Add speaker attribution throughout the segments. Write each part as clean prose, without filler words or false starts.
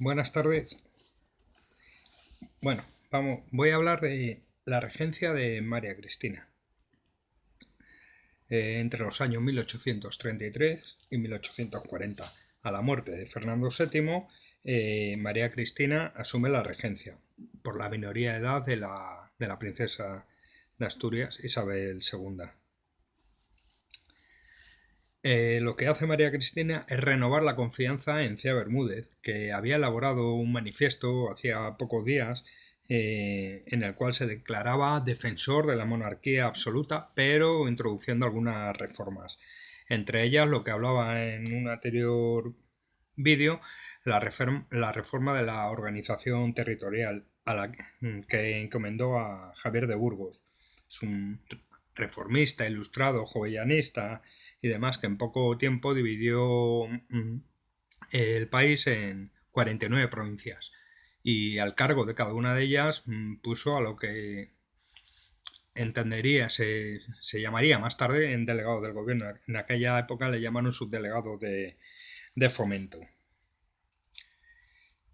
Speaker 1: Buenas tardes. Bueno, voy a hablar de la regencia de María Cristina entre los años 1833 y 1840. A la muerte de Fernando VII, María Cristina asume la regencia por la minoría de edad de la princesa de Asturias, Isabel II. Lo que hace María Cristina es renovar la confianza en Cía Bermúdez, que había elaborado un manifiesto hacía pocos días en el cual se declaraba defensor de la monarquía absoluta, pero introduciendo algunas reformas. Entre ellas, lo que hablaba en un anterior vídeo, la reforma de la organización territorial, a la que encomendó a Javier de Burgos. Es un reformista, ilustrado, jovellanista y demás, que en poco tiempo dividió el país en 49 provincias, y al cargo de cada una de ellas puso a lo que entendería se llamaría más tarde en delegado del gobierno. En aquella época le llamaron subdelegado de fomento.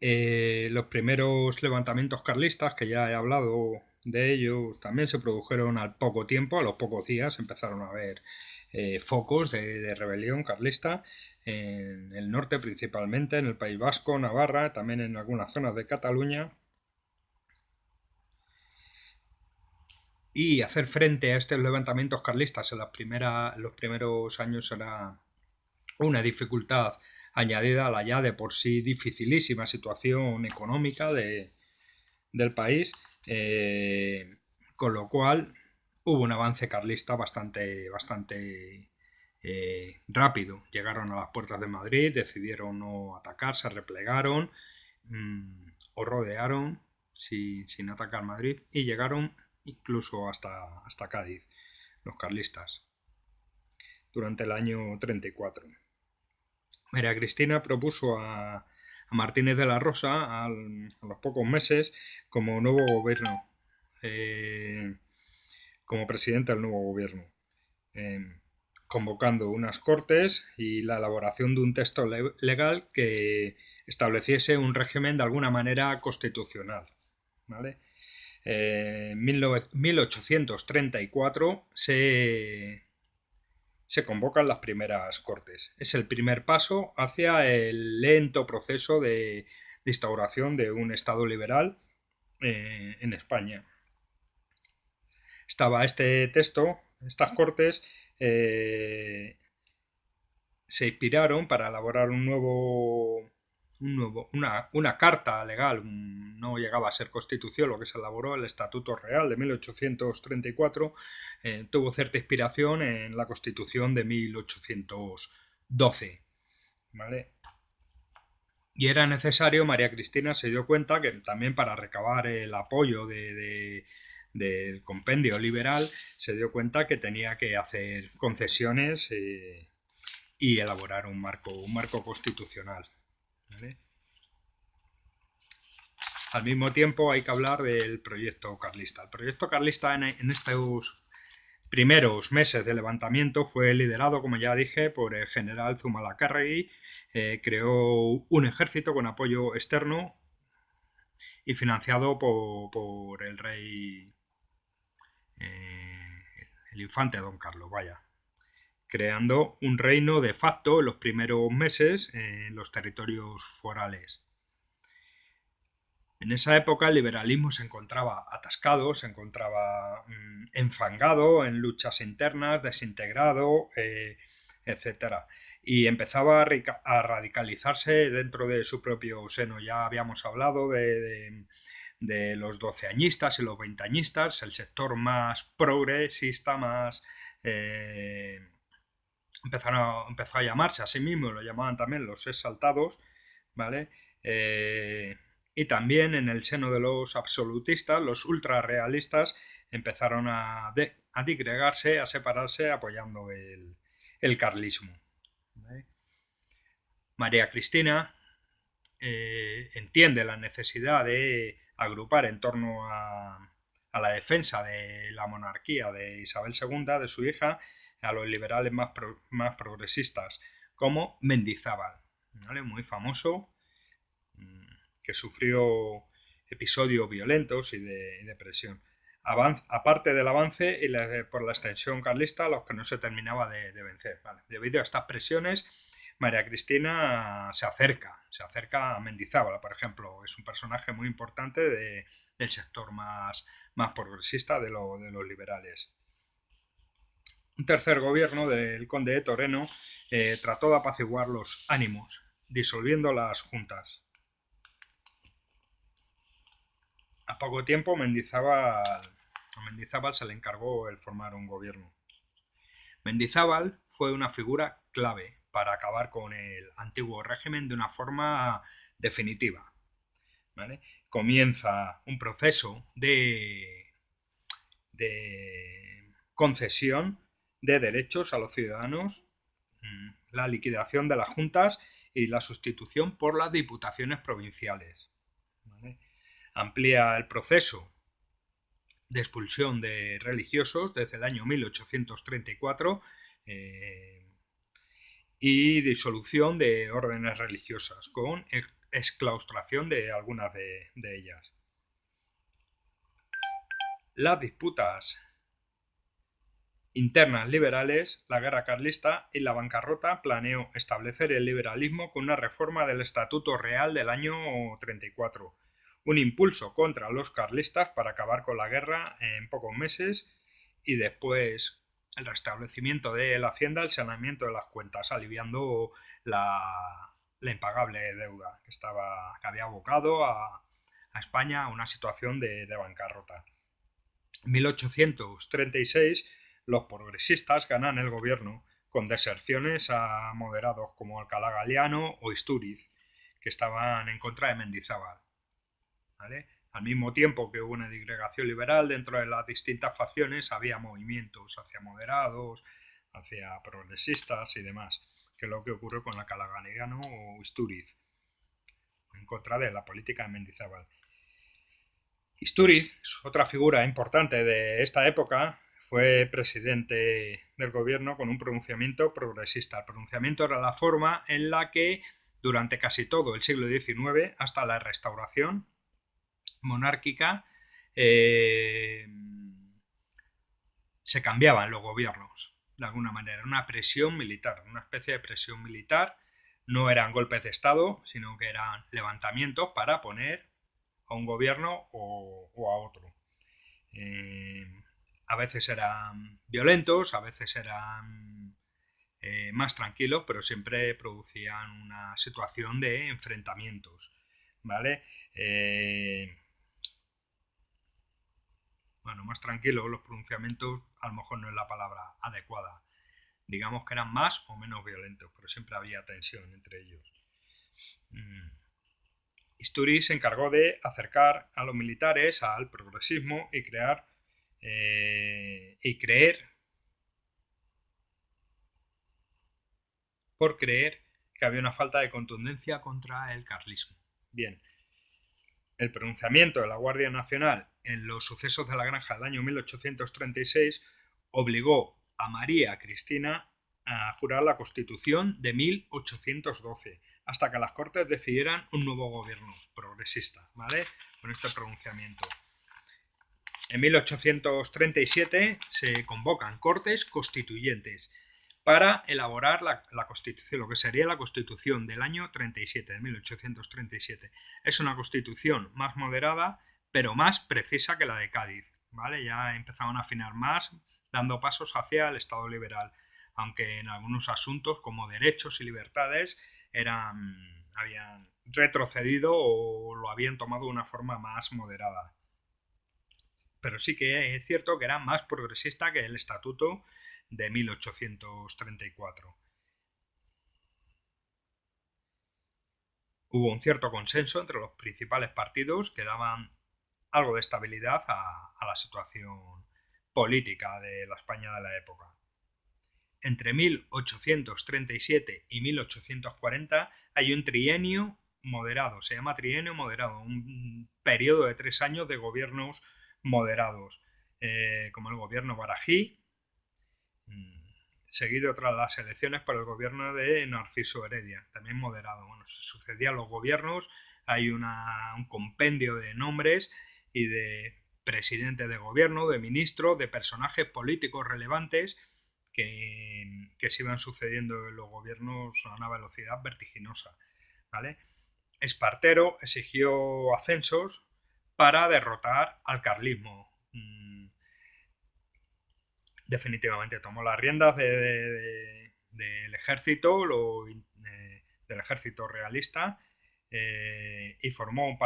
Speaker 1: Los primeros levantamientos carlistas, que ya he hablado de ellos, también se produjeron al poco tiempo. A los pocos días empezaron a haber focos de rebelión carlista en el norte, principalmente en el País Vasco, Navarra, también en algunas zonas de Cataluña. Y hacer frente a estos levantamientos carlistas en los primeros años era una dificultad añadida a la ya de por sí dificilísima situación económica del país, con lo cual hubo un avance carlista bastante rápido. Llegaron a las puertas de Madrid, decidieron no atacar, se replegaron o rodearon sin atacar Madrid, y llegaron incluso hasta Cádiz, los carlistas, durante el año 34. María Cristina propuso a Martínez de la Rosa a los pocos meses como nuevo gobierno, como presidente del nuevo gobierno, convocando unas cortes y la elaboración de un texto legal que estableciese un régimen de alguna manera constitucional, ¿vale? En 1834 se convocan las primeras cortes. Es el primer paso hacia el lento proceso de instauración de un Estado liberal en España. Estaba este texto, estas cortes se inspiraron para elaborar una carta legal. No llegaba a ser constitución lo que se elaboró, el Estatuto Real de 1834, tuvo cierta inspiración en la Constitución de 1812, ¿vale? Y era necesario. María Cristina se dio cuenta que también para recabar el apoyo del compendio liberal, se dio cuenta que tenía que hacer concesiones y elaborar un marco constitucional, ¿vale? Al mismo tiempo hay que hablar del proyecto carlista. El proyecto carlista en estos primeros meses de levantamiento fue liderado, como ya dije, por el general Zumalacárregui. Creó un ejército con apoyo externo y financiado por el rey, el infante Don Carlos, creando un reino de facto en los primeros meses en los territorios forales. En esa época el liberalismo se encontraba atascado, se encontraba enfangado en luchas internas, desintegrado, etc. Y empezaba a radicalizarse dentro de su propio seno. Ya habíamos hablado de los doceañistas y los veinteañistas, el sector más progresista, más empezó a llamarse a sí mismo, lo llamaban también los exaltados, ¿vale? Y también en el seno de los absolutistas, los ultrarrealistas empezaron a digregarse, a separarse, apoyando el carlismo, ¿vale? María Cristina entiende la necesidad de agrupar en torno a la defensa de la monarquía de Isabel II, de su hija, a los liberales más progresistas, como Mendizábal, ¿vale? Muy famoso, que sufrió episodios violentos y de depresión. Aparte del avance y por la extensión carlista, los que no se terminaba de vencer. ¿Vale? Debido a estas presiones, María Cristina se acerca a Mendizábal, por ejemplo. Es un personaje muy importante del sector más progresista de los liberales. Un tercer gobierno del conde de Toreno trató de apaciguar los ánimos, disolviendo las juntas. A poco tiempo a Mendizábal se le encargó el formar un gobierno. Mendizábal fue una figura clave para acabar con el antiguo régimen de una forma definitiva. ¿Vale? Comienza un proceso de concesión de derechos a los ciudadanos, la liquidación de las juntas y la sustitución por las diputaciones provinciales. ¿Vale? Amplía el proceso de expulsión de religiosos desde el año 1834 y disolución de órdenes religiosas con exclaustración de algunas de ellas. Las disputas internas liberales, la guerra carlista y la bancarrota planeó establecer el liberalismo con una reforma del Estatuto Real del año 34, un impulso contra los carlistas para acabar con la guerra en pocos meses y después el restablecimiento de la hacienda, el saneamiento de las cuentas, aliviando la impagable deuda que había abocado a España a una situación de bancarrota. En 1836 los progresistas ganan el gobierno con deserciones a moderados como Alcalá Galiano o Istúriz, que estaban en contra de Mendizábal. ¿Vale? Al mismo tiempo que hubo una disgregación liberal dentro de las distintas facciones, había movimientos hacia moderados, hacia progresistas y demás, que es lo que ocurrió con Alcalá Galiano o Istúriz, en contra de la política de Mendizábal. Istúriz, otra figura importante de esta época, fue presidente del gobierno con un pronunciamiento progresista. El pronunciamiento era la forma en la que durante casi todo el siglo XIX, hasta la restauración monárquica, se cambiaban los gobiernos, de alguna manera. Una presión militar, una especie de presión militar. No eran golpes de Estado, sino que eran levantamientos para poner a un gobierno o a otro. A veces eran violentos, a veces eran más tranquilos, pero siempre producían una situación de enfrentamientos, ¿vale? Bueno, más tranquilos, los pronunciamientos a lo mejor no es la palabra adecuada. Digamos que eran más o menos violentos, pero siempre había tensión entre ellos. Istúriz se encargó de acercar a los militares al progresismo y creer que había una falta de contundencia contra el carlismo. Bien, el pronunciamiento de la Guardia Nacional en los sucesos de la Granja del año 1836 obligó a María Cristina a jurar la Constitución de 1812, hasta que las Cortes decidieran un nuevo gobierno progresista, ¿vale? Con este pronunciamiento. En 1837 se convocan Cortes Constituyentes para elaborar la Constitución, lo que sería la Constitución del año 37, de 1837. Es una Constitución más moderada, pero más precisa que la de Cádiz, ¿vale? Ya empezaban a afinar más, dando pasos hacia el Estado liberal, aunque en algunos asuntos como derechos y libertades habían retrocedido o lo habían tomado de una forma más moderada. Pero sí que es cierto que era más progresista que el Estatuto de 1834. Hubo un cierto consenso entre los principales partidos que daban algo de estabilidad a la situación política de la España de la época. Entre 1837 y 1840 hay un trienio moderado, se llama trienio moderado, un periodo de 3 años de gobiernos moderados, como el gobierno Barají, seguido tras las elecciones por el gobierno de Narciso Heredia, también moderado. Bueno, se sucedían los gobiernos hay un compendio de nombres y de presidentes de gobierno, de ministros, de personajes políticos relevantes que se iban sucediendo en los gobiernos a una velocidad vertiginosa, ¿vale? Espartero exigió ascensos para derrotar al carlismo. Definitivamente tomó las riendas del ejército, del ejército realista, y formó un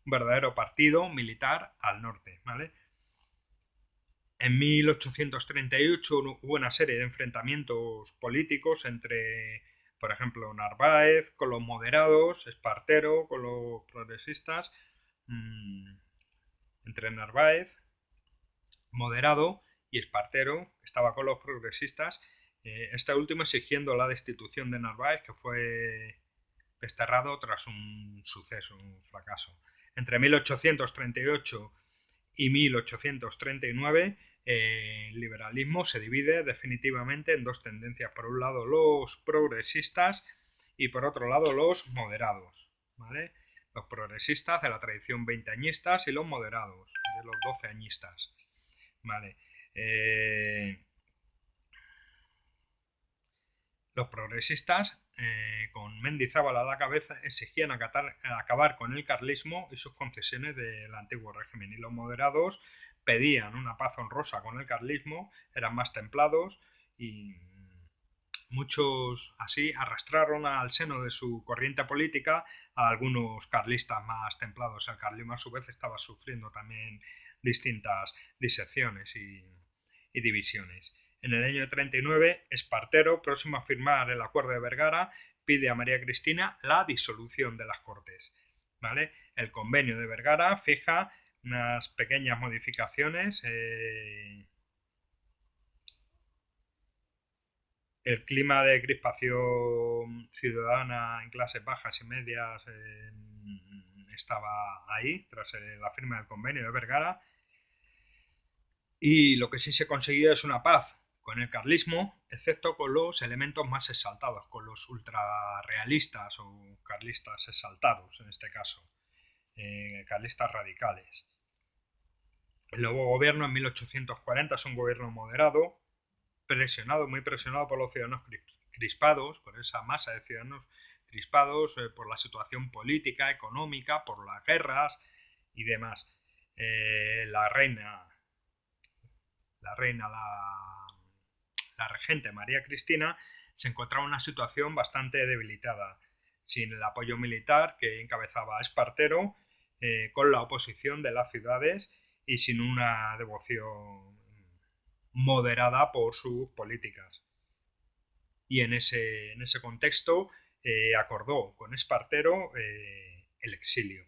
Speaker 1: verdadero partido militar al norte, ¿vale? En 1838 hubo una serie de enfrentamientos políticos entre, por ejemplo, Narváez con los moderados, Espartero con los progresistas, entre Narváez, moderado, y Espartero, que estaba con los progresistas, este último exigiendo la destitución de Narváez, que fue desterrado tras un suceso, un fracaso. Entre 1838 y 1839 el liberalismo se divide definitivamente en dos tendencias. Por un lado los progresistas y por otro lado los moderados, ¿vale? Los progresistas de la tradición veinteañistas y los moderados de los doceañistas, ¿vale? Los progresistas, con Mendizábal a la cabeza, exigían acabar con el carlismo y sus concesiones del antiguo régimen, y los moderados pedían una paz honrosa con el carlismo, eran más templados, y muchos así arrastraron al seno de su corriente política a algunos carlistas más templados. El carlismo a su vez estaba sufriendo también distintas disecciones y divisiones. En el año 39, Espartero, próximo a firmar el Acuerdo de Vergara, pide a María Cristina la disolución de las Cortes, ¿vale? El Convenio de Vergara fija unas pequeñas modificaciones. El clima de crispación ciudadana en clases bajas y medias estaba ahí tras la firma del Convenio de Vergara, y lo que sí se conseguía es una paz con el carlismo, excepto con los elementos más exaltados, con los ultrarrealistas o carlistas exaltados en este caso, carlistas radicales. El nuevo gobierno en 1840 es un gobierno moderado, muy presionado por los ciudadanos crispados, por esa masa de ciudadanos crispados, por la situación política, económica, por las guerras y demás. La regente María Cristina se encontraba en una situación bastante debilitada, sin el apoyo militar que encabezaba Espartero, con la oposición de las ciudades y sin una devoción moderada por sus políticas. Y en ese contexto acordó con Espartero el exilio.